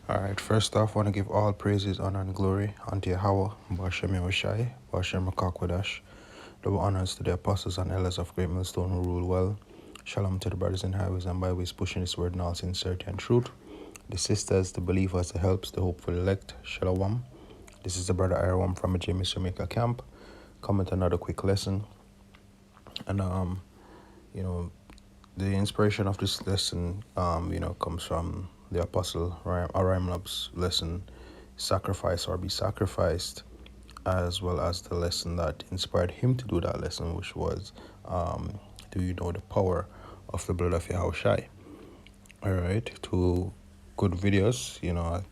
Alright, first off, I want to give all praises, honor, and glory unto Yahweh, Bashem Yahushai, Bashem Makakwadash. Double honors to the apostles and elders of Great Millstone who rule well. Shalom to the brothers in highways and byways pushing this word in all sincerity and truth. The sisters, the believers, the helps, the hopeful elect. Shalom. This is the brother Iram from a James Jamaica camp. Coming to another quick lesson. And you know, the inspiration of this lesson, comes from the Apostle Aramlab's lesson, Sacrifice or Be Sacrificed, as well as the lesson that inspired him to do that lesson, which was, Do you know the power of the blood of Yahushai? All right, two good videos, I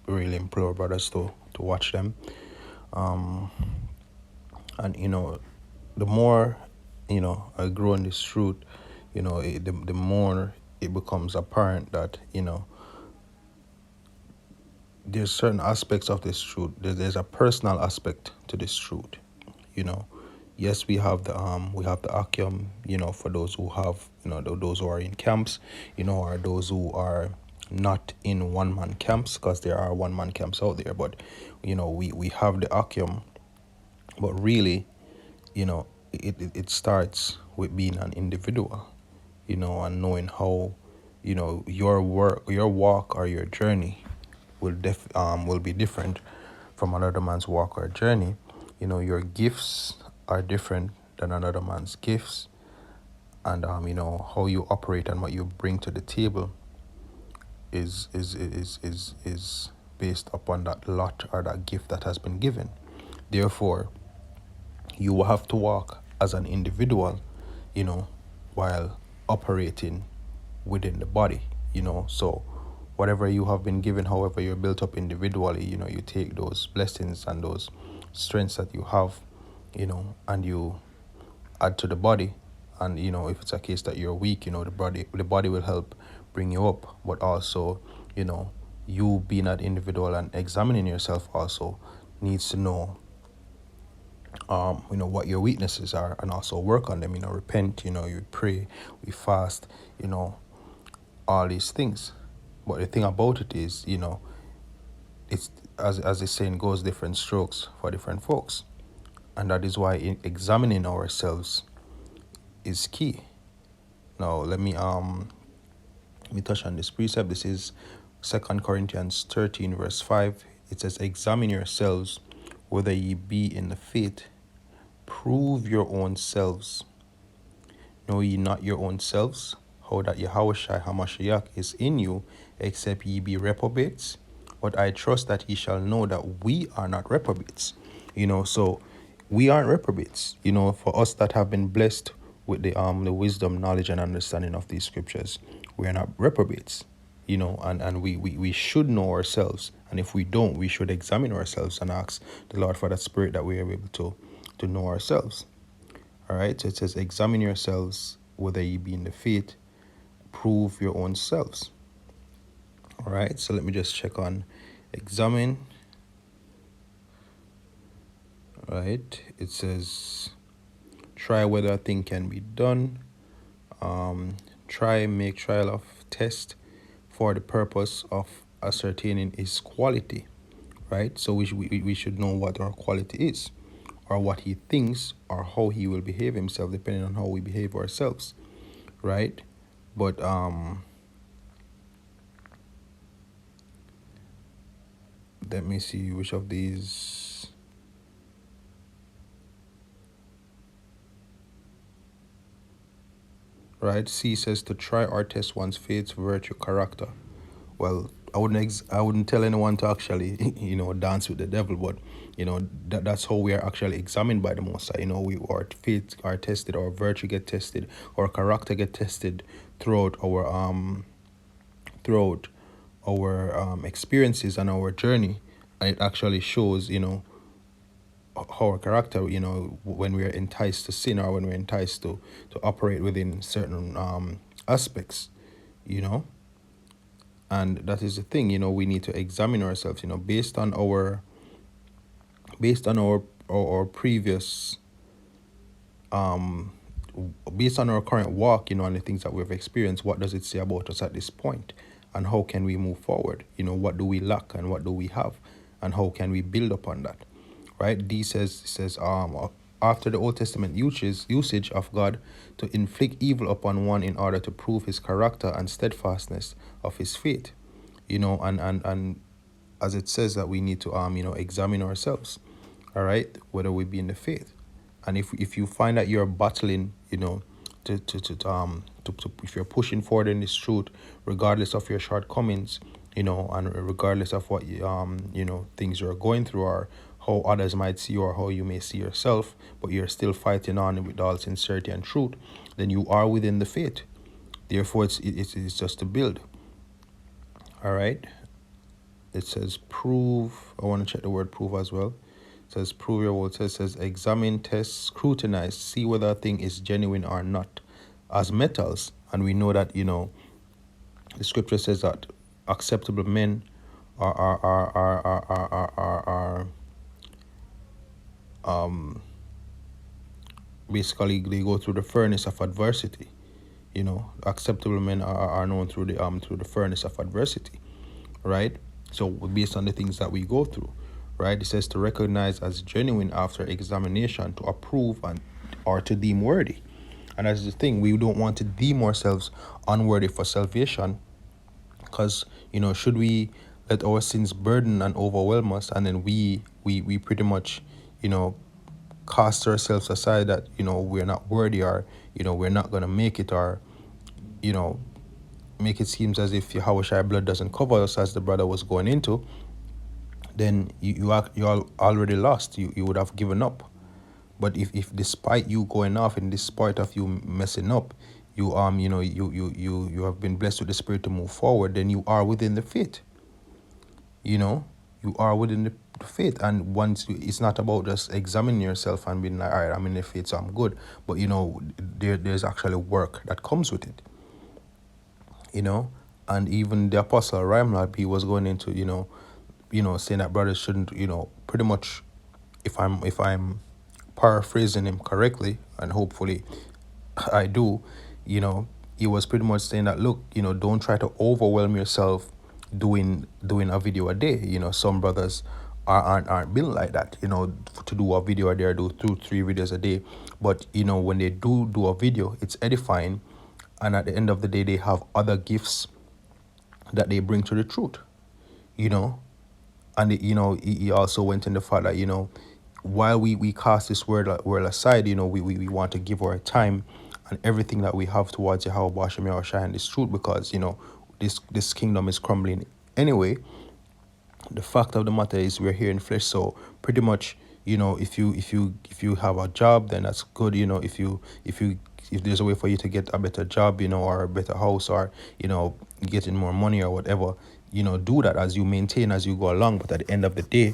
really implore brothers to watch them. And, the more, I grow in this truth, the more it becomes apparent that, there's certain aspects of this truth. There's a personal aspect to this truth. Yes, we have the Akim, for those who have, those who are in camps, or those who are not in one man camps, because there are one man camps out there. But we have the Akim, but really, it starts with being an individual, and knowing how, your walk or your journey will be different from another man's walk or journey. Your gifts are different than another man's gifts, and how you operate and what you bring to the table is based upon that lot or that gift that has been given. Therefore, you will have to walk as an individual, while operating within the body, So whatever you have been given, however you're built up individually, you take those blessings and those strengths that you have, and you add to the body. And, if it's a case that you're weak, the body will help bring you up. But also, you being an individual and examining yourself also needs to know what your weaknesses are, and also work on them. Repent, you pray, we fast, all these things. But the thing about it is, it's as the saying goes, different strokes for different folks. And that is why examining ourselves is key. Now let me touch on this precept. This is 2 Corinthians 13 verse 5. It says, examine yourselves whether ye be in the faith. Prove your own selves. Know ye not your own selves, how that Yahushua Hamashiach is in you, except ye be reprobates? But I trust that ye shall know that we are not reprobates. So we aren't reprobates. For us that have been blessed with the wisdom, knowledge, and understanding of these scriptures, we are not reprobates. And we should know ourselves. And if we don't, we should examine ourselves and ask the Lord for that spirit that we are able to know ourselves. All right, so it says, examine yourselves whether ye be in the faith, prove your own selves. All right, so let me just check on examine. All right, it says, try whether a thing can be done. Try, make trial of, test for the purpose of ascertaining his quality. Right, so we should know what our quality is, or what he thinks, or how he will behave himself, depending on how we behave ourselves, right? But let me see which of these. Right, C says to try or test one's faith, virtue, character. Well, I wouldn't tell anyone to actually dance with the devil, but that's how we are actually examined by the Most High. Our faith are tested, our virtue get tested, our character get tested throughout our experiences and our journey, and it actually shows our character, when we're enticed to sin, or when we're enticed to operate within certain aspects, and that is the thing. We need to examine ourselves, based on our previous based on our current walk, and the things that we've experienced. What does it say about us at this point? and how can we move forward? What do we lack and what do we have, and how can we build upon that? Right? D says after the Old Testament usage of God to inflict evil upon one in order to prove his character and steadfastness of his faith. And as it says that we need to examine ourselves, all right, whether we be in the faith. And if you find that you're battling, if you're pushing forward in this truth, regardless of your shortcomings, and regardless of what things you're going through, or how others might see you, or how you may see yourself, but you're still fighting on with all sincerity and truth, then you are within the faith. Therefore, it's just to build. All right. It says prove. I want to check the word prove as well. It says prove your word. It says examine, test, scrutinize, see whether a thing is genuine or not, as metals. And we know that the scripture says that acceptable men are basically they go through the furnace of adversity. Acceptable men are known through the furnace of adversity, right? So based on the things that we go through, right? It says to recognize as genuine after examination, to approve and or to deem worthy. And that's the thing, we don't want to deem ourselves unworthy for salvation, because should we let our sins burden and overwhelm us, and then we pretty much cast ourselves aside, that we're not worthy, or we're not going to make it, or make it seems as if Yahushua blood doesn't cover us, as the brother was going into, then you already lost. You would have given up. But if despite you going off, and despite of you messing up, you you have been blessed with the Spirit to move forward, then you are within the faith. You are within the faith. And once it's not about just examining yourself and being like, all right, I'm in the faith, so I'm good. But there's actually work that comes with it. And even the apostle Ramlab, he was going into saying that brothers shouldn't pretty much, if I'm paraphrasing him correctly, and hopefully I do, he was pretty much saying that, look, don't try to overwhelm yourself doing a video a day. Some brothers aren't built like that, to do a video a day, or do 2-3 videos a day. But when they do a video, it's edifying, and at the end of the day, they have other gifts that they bring to the truth. And he also went in the fact that while we cast this world aside, we want to give our time and everything that we have towards Yahweh Bashem Yahushua and this truth, because this kingdom is crumbling anyway. The fact of the matter is, we're here in flesh. So pretty much, if you have a job, then that's good. If there's a way for you to get a better job, or a better house, or getting more money or whatever, do that as you maintain, as you go along. But at the end of the day,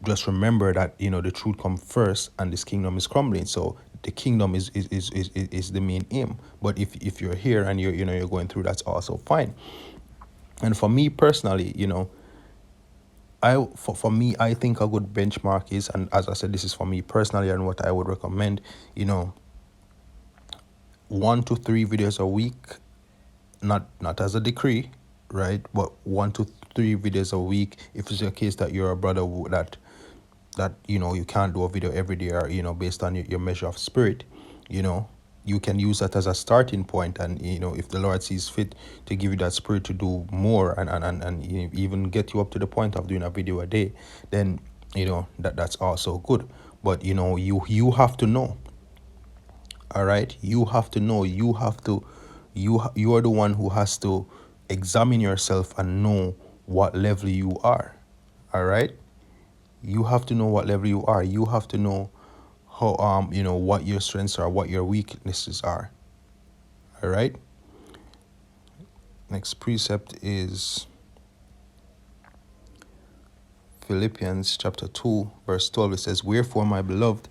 just remember that the truth comes first, and this kingdom is crumbling. So the kingdom is the main aim. But if you're here and you're going through, that's also fine. And for me personally, for me, I think a good benchmark is, and as I said, this is for me personally, and what I would recommend, 1 to 3 videos a week, not as a decree, right? But 1 to 3 videos a week. If it's a case that you're a brother that you can't do a video every day, or based on your measure of spirit, you can use that as a starting point. And if the Lord sees fit to give you that spirit to do more, and even get you up to the point of doing a video a day, then that's also good. But you have to know. All right, you have to know. You are the one who has to examine yourself and know what level you are. All right, you have to know what level you are. You have to know how what your strengths are, what your weaknesses are. All right. Next precept is Philippians chapter 2 verse 12. It says, wherefore, my beloved,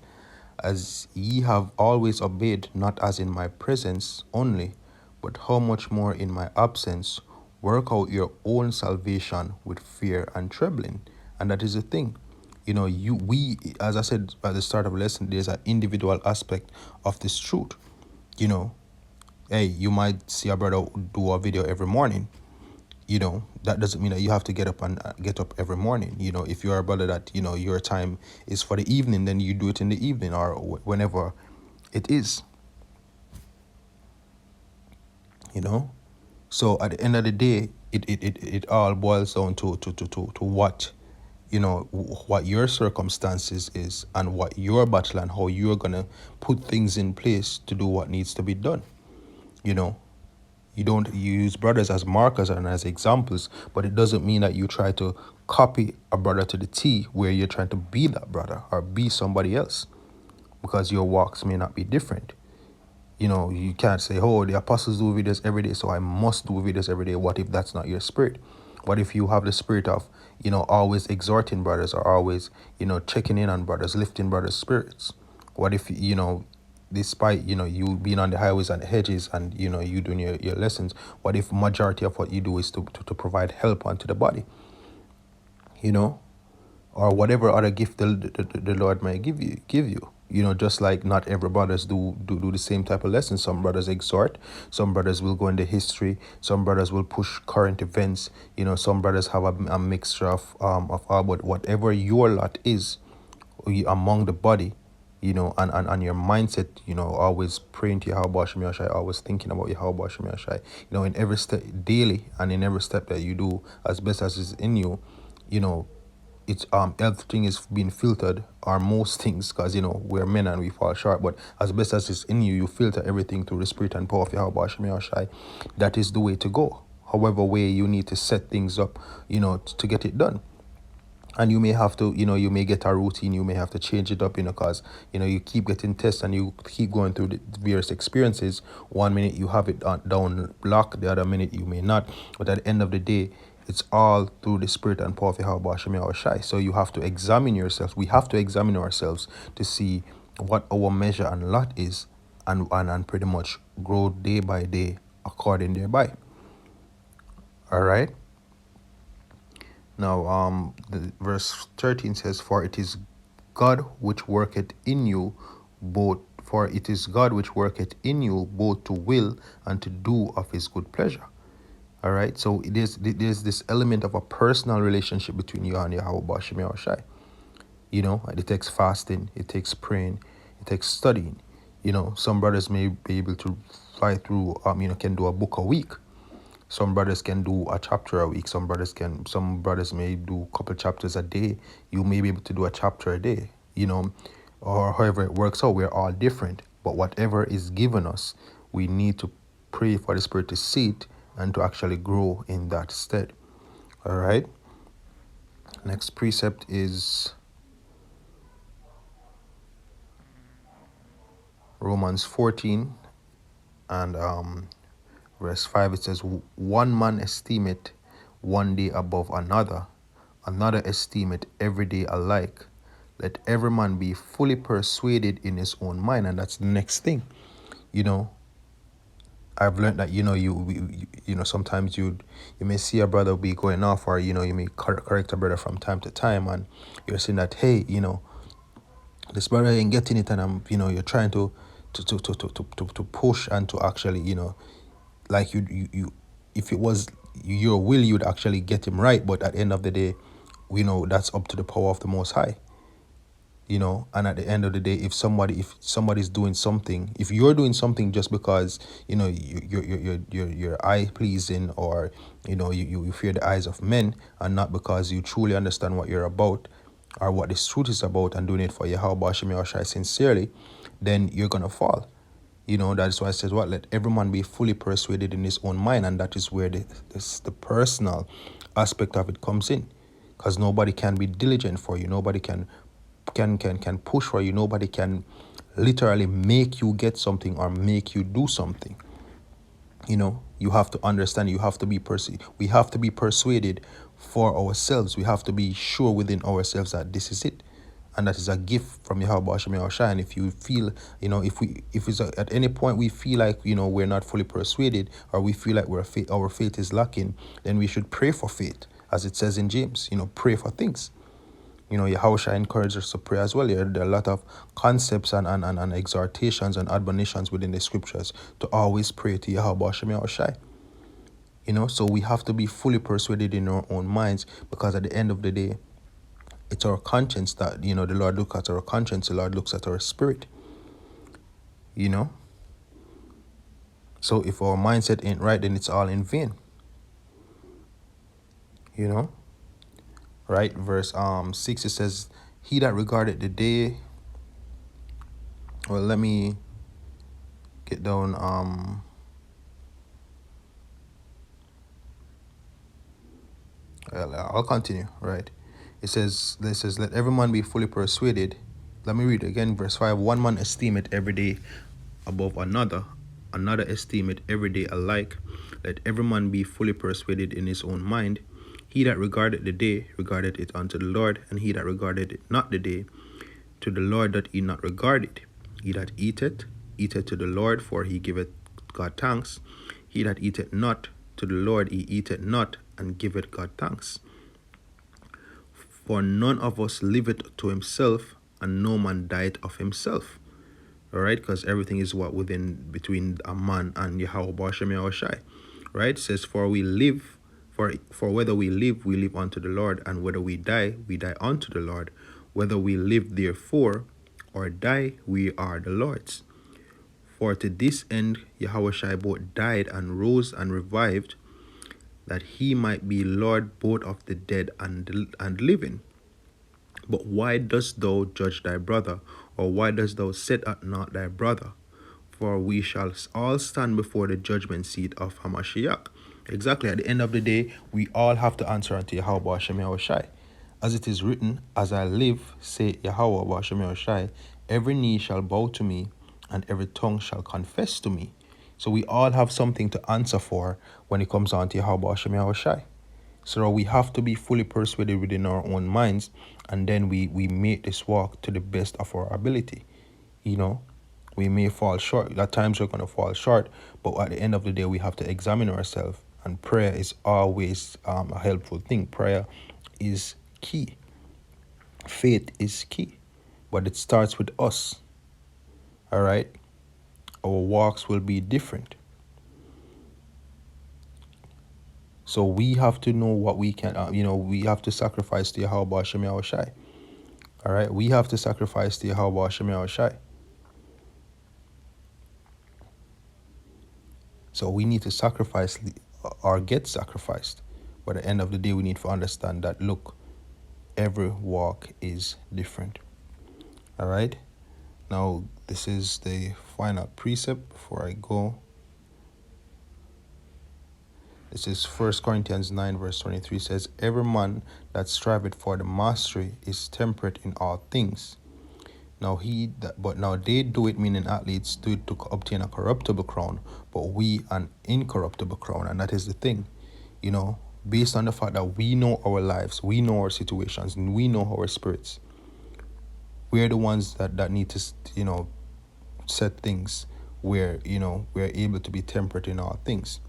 as ye have always obeyed, not as in my presence only, but how much more in my absence, work out your own salvation with fear and trembling. And that is the thing. We, as I said at the start of the lesson, there's an individual aspect of this truth. Hey, you might see a brother do a video every morning, that doesn't mean that you have to get up every morning. If you're a brother that your time is for the evening, then you do it in the evening or whenever it is. you know so at the end of the day, it all boils down to what what your circumstances is and what your battle and how you're gonna put things in place to do what needs to be done. you know you don't you use brothers as markers and as examples, but it doesn't mean that you try to copy a brother to the T where you're trying to be that brother or be somebody else, because your walks may not be different. You can't say, oh, the apostles do videos every day, so I must do videos every day. What if that's not your spirit? What if you have the spirit of, always exhorting brothers or always, checking in on brothers, lifting brothers' spirits? What if, despite, you being on the highways and the hedges and, you doing your lessons, what if majority of what you do is to provide help unto the body, you know? Or whatever other gift the Lord may give you. Just like not every brothers do the same type of lessons. Some brothers exhort, some brothers will go into history, some brothers will push current events. Some brothers have a mixture of all. But whatever your lot is among the body, and your mindset, always praying to Yahweh Shem Yahshai, always thinking about Yahweh Shem Yahshai, in every step daily and in every step that you do as best as is in you, it's everything is being filtered, or most things, because we're men and we fall short, but as best as it's in you, you filter everything through the spirit and power of Yahweh Shem Yahshai. That is the way to go. However way you need to set things up, to get it done. And you may have to, you may get a routine, you may have to change it up, because you keep getting tests and you keep going through the various experiences. One minute you have it down lock, the other minute you may not, but at the end of the day, it's all through the spirit and power of Yahweh Shem Yahushai. So you have to examine yourselves. We have to examine ourselves to see what our measure and lot is, and pretty much grow day by day according thereby. All right. Now, the verse 13 says, "For it is God which worketh in you both. For it is God which worketh in you both to will and to do of His good pleasure." All right. So there's this element of a personal relationship between you and Yahweh Shem Yahushai. It takes fasting, it takes praying, it takes studying. Some brothers may be able to fly through, can do a book a week. Some brothers can do a chapter a week. Some brothers may do a couple chapters a day. You may be able to do a chapter a day, or however it works out. We're all different. But whatever is given us, we need to pray for the Spirit to see it and to actually grow in that stead. All right. Next precept is Romans 14 and verse 5. It says, "One man esteemeth one day above another, another esteemeth every day alike. Let every man be fully persuaded in his own mind." And that's the next thing. I've learned that sometimes you may see a brother be going off, or you may correct a brother from time to time, and you're saying that, hey, this brother ain't getting it, and I'm you're trying to push and to actually like you if it was your will, you'd actually get him right. But at the end of the day, that's up to the power of the Most High. And at the end of the day, if somebody's doing something, if you're doing something just because you're eye pleasing, or you fear the eyes of men, and not because you truly understand what you're about or what this truth is about, and doing it for Yahweh Shem Yahushai sincerely, then you're gonna fall. That's why it says, what? Let every man be fully persuaded in his own mind. And that is where the personal aspect of it comes in, because nobody can be diligent for you. Nobody can push for you. Nobody can literally make you get something or make you do something. You have to understand, you have to be we have to be persuaded for ourselves. We have to be sure within ourselves that this is it, and that is a gift from Yahweh Shem Yahushai. And if you feel, if it's at any point we feel like we're not fully persuaded, or we feel like our faith is lacking, then we should pray for faith, as it says in James. Pray for things. Yahushua encourages us to pray as well. There are a lot of concepts and exhortations and admonitions within the scriptures to always pray to Yahweh Shem Yahushai. So we have to be fully persuaded in our own minds, because at the end of the day, it's our conscience that, the Lord looks at our conscience, the Lord looks at our spirit, you know. So if our mindset ain't right, then it's all in vain, you know. Right? Verse 6, it says, he that regarded the day, well, let me get down, I'll continue, right? This says, let every man be fully persuaded. Let me read again, verse 5. One man esteem it every day above another, another esteem it every day alike. Let every man be fully persuaded in his own mind. He that regarded the day regarded it unto the Lord, and he that regarded it not the day, to the Lord doth he not regard it. He that eateth, eateth to the Lord, for he giveth God thanks. He that eateth not, to the Lord he eateth not, and giveth God thanks. For none of us liveth to himself, and no man dieth of himself. All right, because everything is what between a man and Yahweh Bashem Yahushai. Right? It says, for we live, for whether we live unto the Lord, and whether we die unto the Lord. Whether we live therefore or die, we are the Lord's. For to this end Yahushai both died and rose and revived, that he might be Lord both of the dead and living. But why dost thou judge thy brother, or why dost thou set at naught thy brother? For we shall all stand before the judgment seat of Hamashiach. Exactly, at the end of the day, we all have to answer unto Yahweh Hashem Yahushai. As it is written, as I live, say Yahweh Hashem Yahushai, every knee shall bow to me, and every tongue shall confess to me. So we all have something to answer for when it comes on to Yahweh Hashem Yahushai. So we have to be fully persuaded within our own minds, and then we make this walk to the best of our ability. We may fall short. At times we're going to fall short, but at the end of the day, we have to examine ourselves, and prayer is always a helpful thing. Prayer is key. Faith is key, but it starts with us. All right? Our walks will be different. So we have to know what we can, we have to sacrifice to Yahweh Hashem Yahushai. All right? We have to sacrifice to Yahweh Hashem Yahushai. So we need to sacrifice or get sacrificed. But at the end of the day, we need to understand that, look, every walk is different. All right? Now, this is the final precept before I go. This is 1 Corinthians 9, verse 23 says, every man that striveth for the mastery is temperate in all things. But now they do it, meaning athletes do it to obtain a corruptible crown, but we an incorruptible crown. And that is the thing, based on the fact that we know our lives, we know our situations, and we know our spirits. We're the ones that need to, set things where, we're able to be temperate in all things.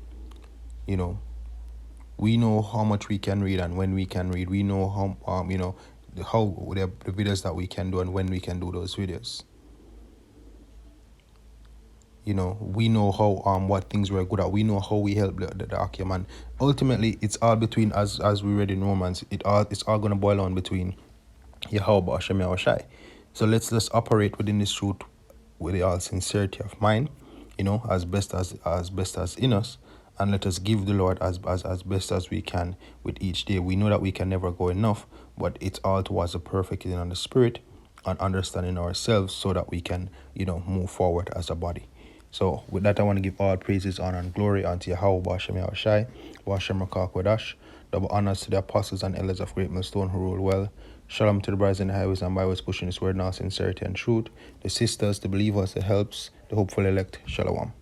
We know how much we can read and when we can read. We know how, how the videos that we can do and when we can do those videos. We know how what things we're good at. We know how we help the Achaeman. Ultimately, it's all between, as we read in Romans, it's all gonna boil on between Yahweh Hashem Yahushai. So let's operate within this truth with all sincerity of mind, as best as in us. And let us give the Lord as best as we can with each day. We know that we can never go enough, but it's all towards the perfecting on the spirit and understanding ourselves so that we can, move forward as a body. So with that, I want to give all praises, honor, and glory unto Yahweh Bashem Yahushai, Bashem Rakak Wadash. Double honors to the apostles and elders of Great Millstone who rule well. Shalom to the brides in the highways and byways pushing this word now, sincerity and truth. The sisters, the believers, the helps, the hopeful elect. Shalom.